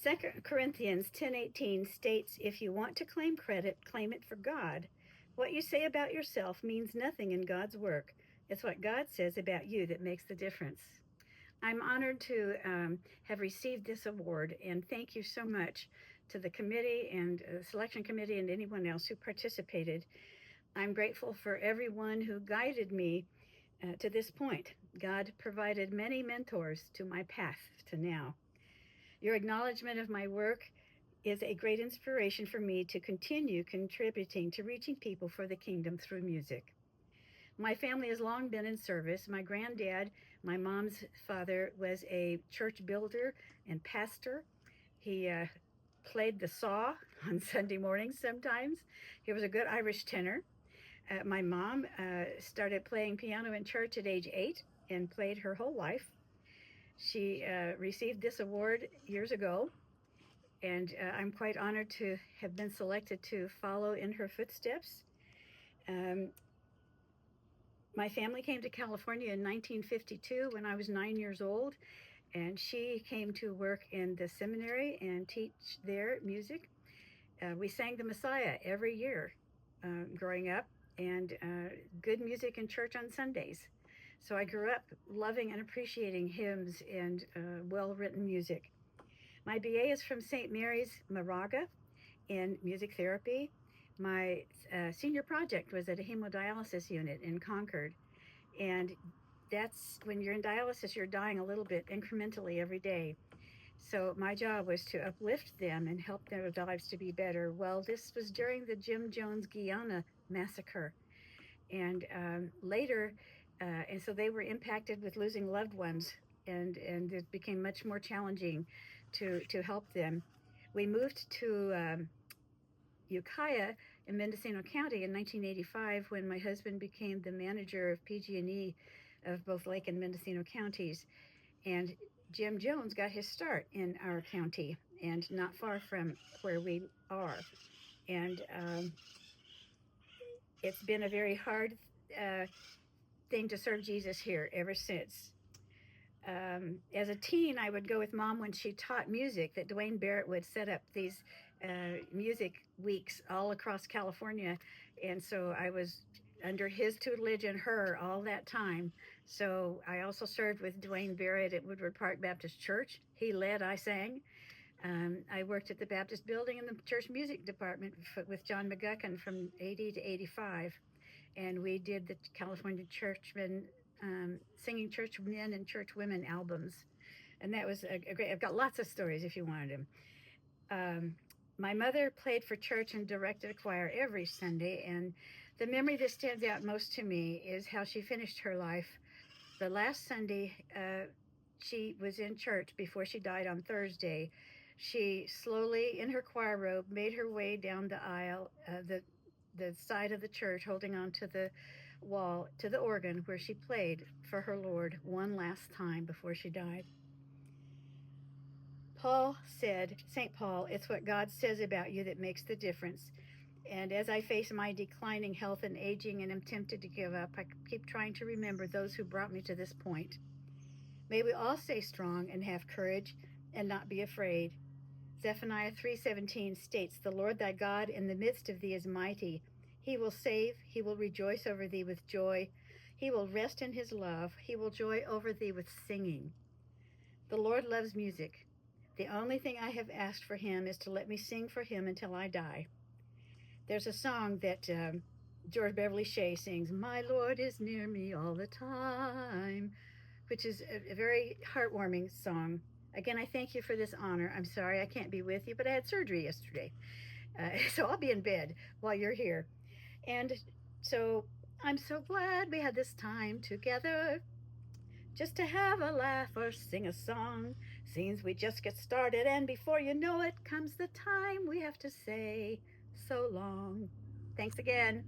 2 Corinthians 10:18 states, "If you want to claim credit, claim it for God. What you say about yourself means nothing in God's work. It's what God says about you that makes the difference." I'm honored to have received this award, and thank you so much to the committee and selection committee and anyone else who participated. I'm grateful for everyone who guided me to this point. God provided many mentors to my path to now. Your acknowledgement of my work is a great inspiration for me to continue contributing to reaching people for the kingdom through music. My family has long been in service. My granddad, my mom's father, was a church builder and pastor. He played the saw on Sunday mornings sometimes. He was a good Irish tenor. My mom started playing piano in church at age 8 and played her whole life. She received this award years ago, and I'm quite honored to have been selected to follow in her footsteps. My family came to California in 1952 when I was 9 years old, and she came to work in the seminary and teach there music. We sang the Messiah every year growing up, and good music in church on Sundays. So I grew up loving and appreciating hymns and well-written music. My BA is from St. Mary's, Moraga, in music therapy. My senior project was at a hemodialysis unit in Concord. And that's when you're in dialysis, you're dying a little bit incrementally every day. So my job was to uplift them and help their lives to be better. Well, this was during the Jim Jones Guyana massacre. And later, and so they were impacted with losing loved ones, and it became much more challenging to help them. We moved to Ukiah in Mendocino County in 1985 when my husband became the manager of PG&E of both Lake and Mendocino counties. And Jim Jones got his start in our county and not far from where we are. And it's been a very hard thing to serve Jesus here ever since. As a teen, I would go with Mom when she taught music, that Dwayne Barrett would set up these music weeks all across California. And so I was under his tutelage and her all that time. So I also served with Dwayne Barrett at Woodward Park Baptist Church. He led, I sang. I worked at the Baptist building in the church music department with John McGuckin from 80 to 85. And we did the California Churchmen singing church men and church women albums. And that was a great, I've got lots of stories if you wanted them. My mother played for church and directed a choir every Sunday. And the memory that stands out most to me is how she finished her life. The last Sunday she was in church before she died on Thursday, she slowly, in her choir robe, made her way down the aisle, the side of the church, holding on to the wall, to the organ where she played for her Lord one last time before she died. Paul said, St. Paul, it's what God says about you that makes the difference. And as I face my declining health and aging and am tempted to give up, I keep trying to remember those who brought me to this point. May we all stay strong and have courage and not be afraid. Zephaniah 3:17 states, "The Lord thy God in the midst of thee is mighty. He will save, he will rejoice over thee with joy. He will rest in his love, he will joy over thee with singing." The Lord loves music. The only thing I have asked for him is to let me sing for him until I die. There's a song that George Beverly Shea sings, "My Lord is near me all the time," which is a very heartwarming song. Again, I thank you for this honor. I'm sorry I can't be with you, but I had surgery yesterday. So I'll be in bed while you're here. And so I'm so glad we had this time together just to have a laugh or sing a song. Seems we just get started, and before you know it comes the time we have to say so long. Thanks again.